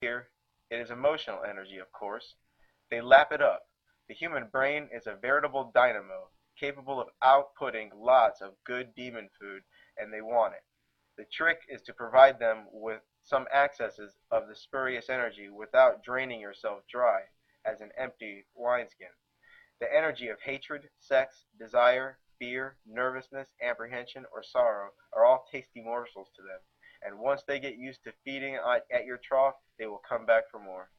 Here, it is emotional energy, of course. They lap it up. The human brain is a veritable dynamo, capable of outputting lots of good demon food, and they want it. The trick is to provide them with some accesses of the spurious energy without draining yourself dry as an empty wineskin. The energy of hatred, sex, desire, fear, nervousness, apprehension, or sorrow are all tasty morsels to them, and once they get used to feeding at your trough, they will come back for more.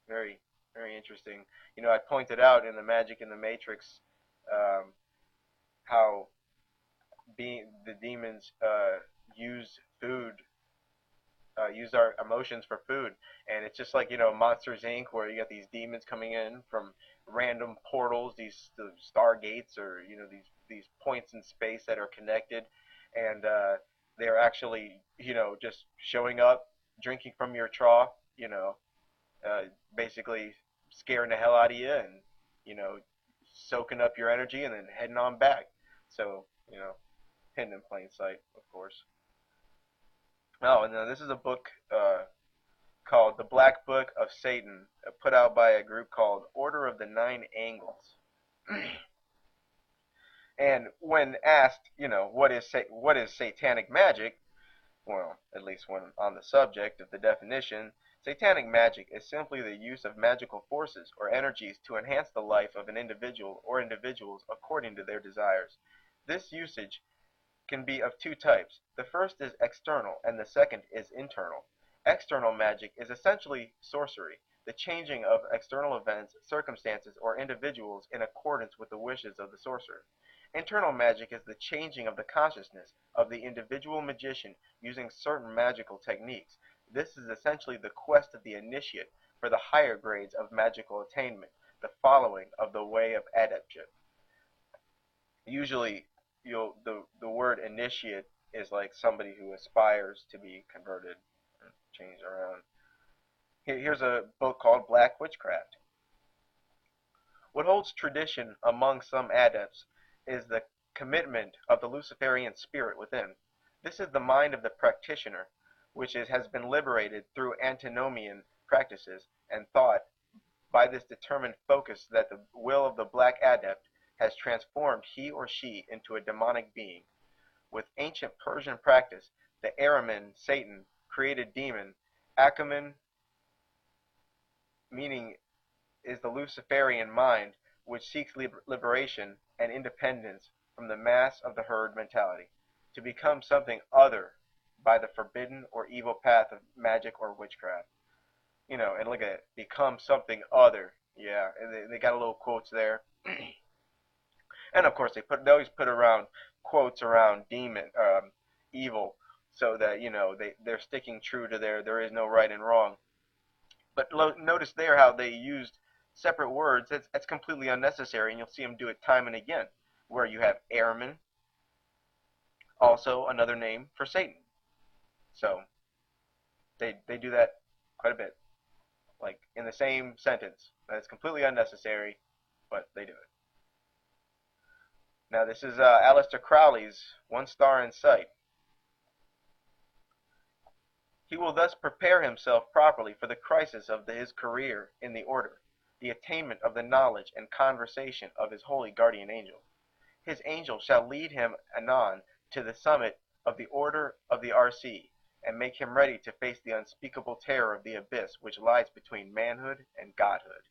Very, very interesting. I pointed out in the Magic in the Matrix um, how the demons use food, use our emotions for food, and it's just like Monsters Inc., where you got these demons coming in from random portals, these stargates, or these points in space that are connected, and they're actually just showing up, drinking from your trough, uh, basically scaring the hell out of you, and you know soaking up your energy, and then heading on back. So hidden in plain sight, of course. Oh, and this is a book called The Black Book of Satan, put out by a group called Order of the Nine Angles. And when asked, what is satanic magic, well, at least when on the subject of the definition, satanic magic is simply the use of magical forces or energies to enhance the life of an individual or individuals according to their desires. This usage can be of two types. The first is external and the second is internal. External magic is essentially sorcery, the changing of external events, circumstances, or individuals in accordance with the wishes of the sorcerer. Internal magic is the changing of the consciousness of the individual magician using certain magical techniques. This is essentially the quest of the initiate for the higher grades of magical attainment, the following of the way of adeptship. Usually, the word initiate is like somebody who aspires to be converted and changed around. Here's a book called Black Witchcraft. What holds tradition among some adepts is the commitment of the Luciferian spirit within. This is the mind of the practitioner, which has been liberated through antinomian practices and thought by this determined focus that the will of the black adept has transformed he or she into a demonic being. With ancient Persian practice, the Ahriman, Satan, created demon, Achaman, meaning is the Luciferian mind, which seeks liberation and independence from the mass of the herd mentality, to become something other by the forbidden or evil path of magic or witchcraft. And look at it, become something other. Yeah, and they got a little quotes there. And of course they always put around quotes around demon, evil, so that they're sticking true to there is no right and wrong. But notice there how they used separate words. That's completely unnecessary, and you'll see them do it time and again. Where you have airman, also another name for Satan. So they do that quite a bit, like in the same sentence. That's completely unnecessary, but they do it. Now this is Aleister Crowley's One Star in Sight. He will thus prepare himself properly for the crisis of his career in the order, the attainment of the knowledge and conversation of his holy guardian angel. His angel shall lead him anon to the summit of the order of the R.C., and make him ready to face the unspeakable terror of the abyss which lies between manhood and godhood.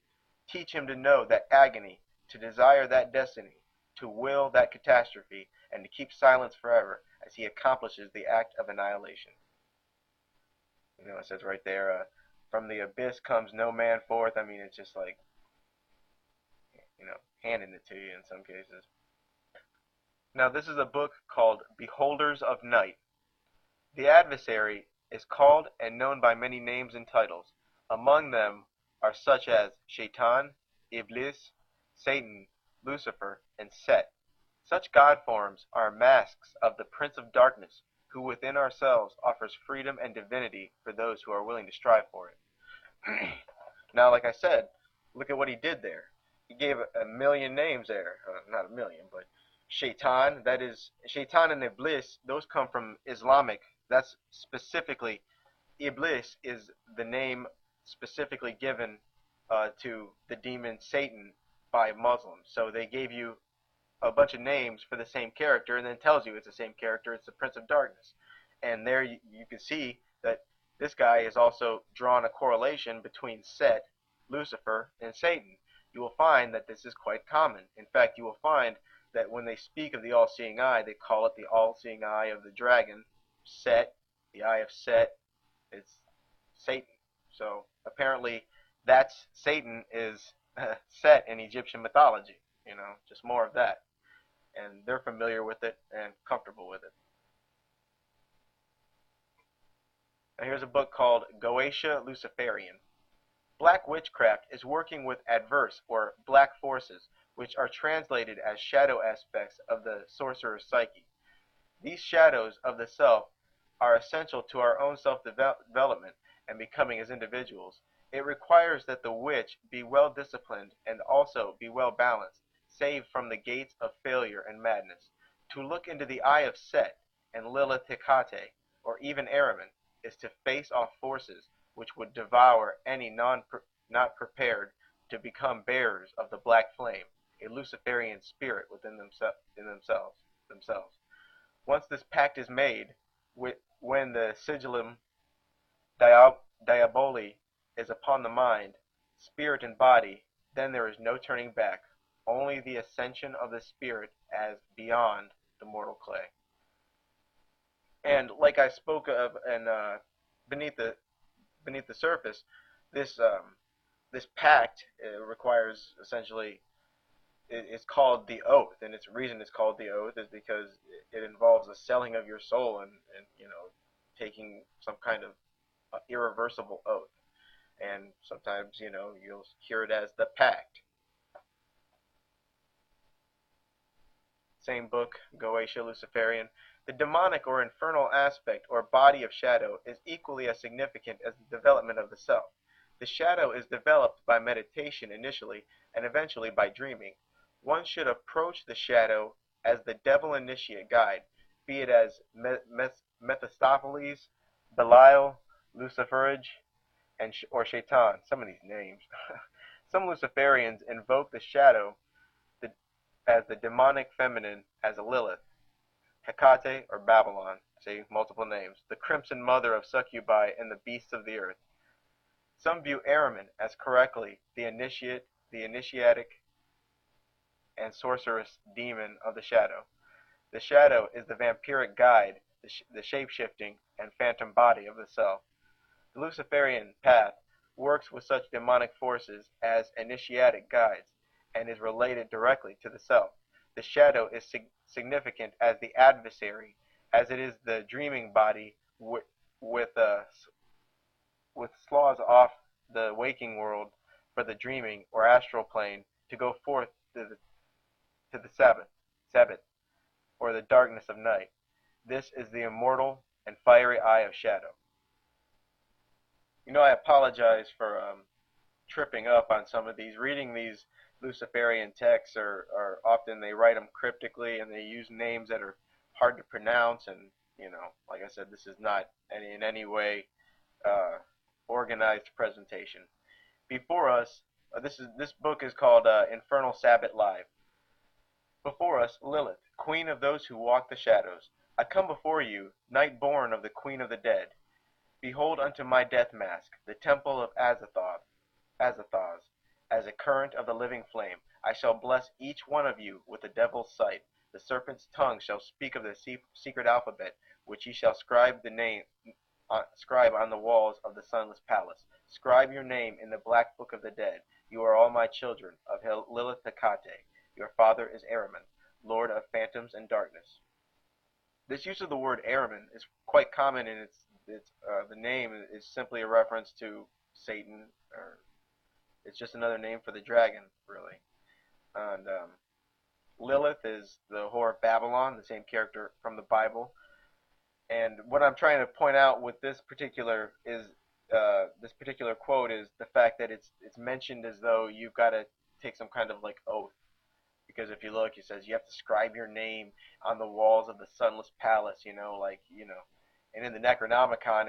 Teach him to know that agony, to desire that destiny, to will that catastrophe, and to keep silence forever as he accomplishes the act of annihilation. It says right there, from the abyss comes no man forth. I mean, it's just like, handing it to you in some cases. Now, this is a book called Beholders of Night. The adversary is called and known by many names and titles. Among them are such as Shaitan, Iblis, Satan, Lucifer, and Set. Such god forms are masks of the Prince of Darkness, who within ourselves offers freedom and divinity for those who are willing to strive for it. Now, like I said, look at what he did there. He gave a million names there. Not a million, but Shaitan, Shaitan and Iblis, those come from Islamic. That's specifically Iblis is the name specifically given to the demon Satan by Muslims. So they gave you a bunch of names for the same character and then tells you it's the same character. It's the Prince of Darkness. And there you can see that this guy has also drawn a correlation between Set, Lucifer, and Satan. You will find that this is quite common. In fact, you will find that when they speak of the all-seeing eye, they call it the all-seeing eye of the dragon, Set. The eye of Set is Satan. So apparently that's Satan is Set in Egyptian mythology. Just more of that. And they're familiar with it and comfortable with it. Now here's a book called Goetia Luciferian. Black witchcraft is working with adverse or black forces, which are translated as shadow aspects of the sorcerer's psyche. These shadows of the self are essential to our own self-development and becoming as individuals. It requires that the witch be well disciplined and also be well balanced, saved from the gates of failure and madness. To look into the eye of Set and Lilith Hecate, or even Ahriman, is to face off forces which would devour any not prepared to become bearers of the black flame, a Luciferian spirit within themselves. Once this pact is made, when the sigillum diaboli is upon the mind, spirit and body, then there is no turning back, only the ascension of the spirit as beyond the mortal clay. And like I spoke of, and beneath the surface, this this pact requires essentially it's called the oath, and its reason it's called the oath is because it involves a selling of your soul and taking some kind of irreversible oath, and sometimes you'll hear it as the pact. Same book, Goetia Luciferian. The demonic or infernal aspect or body of shadow is equally as significant as the development of the self. The shadow is developed by meditation initially and eventually by dreaming. One should approach the shadow as the devil initiate guide, be it as Mephistopheles, Belial, Luciferage, or Shaitan. Some of these names. Some Luciferians invoke the shadow as the demonic feminine as a Lilith, Hecate, or Babylon, see, multiple names, the crimson mother of succubi and the beasts of the earth. Some view Ahriman as correctly the initiatic and sorceress demon of the shadow. The shadow is the vampiric guide, the shape-shifting and phantom body of the self. The Luciferian path works with such demonic forces as initiatic guides and is related directly to the self. The shadow is significant as the adversary, as it is the dreaming body with sloghs off the waking world for the dreaming or astral plane to go forth to the Sabbath, or the darkness of night. This is the immortal and fiery eye of shadow. I apologize for tripping up on some of these. Reading these Luciferian texts are often, they write them cryptically and they use names that are hard to pronounce, and like I said, this is not in any way organized presentation. Before us, this book is called Infernal Sabbath Live. Before us, Lilith, queen of those who walk the shadows. I come before you, night born of the queen of the dead. Behold unto my death mask, the temple of Azathoth, as a current of the living flame. I shall bless each one of you with the devil's sight. The serpent's tongue shall speak of the secret alphabet, which ye shall scribe on the walls of the sunless palace. Scribe your name in the black book of the dead. You are all my children of Lilith Hecate. Your father is Ahriman, lord of phantoms and darkness. This use of the word Ahriman is quite common, and the name is simply a reference to Satan, or it's just another name for the dragon, really. And Lilith is the whore of Babylon, the same character from the Bible. And what I'm trying to point out with this particular quote is the fact that it's mentioned as though you've got to take some kind of like oath. Because if you look, it says you have to scribe your name on the walls of the sunless palace, and in the Necronomicon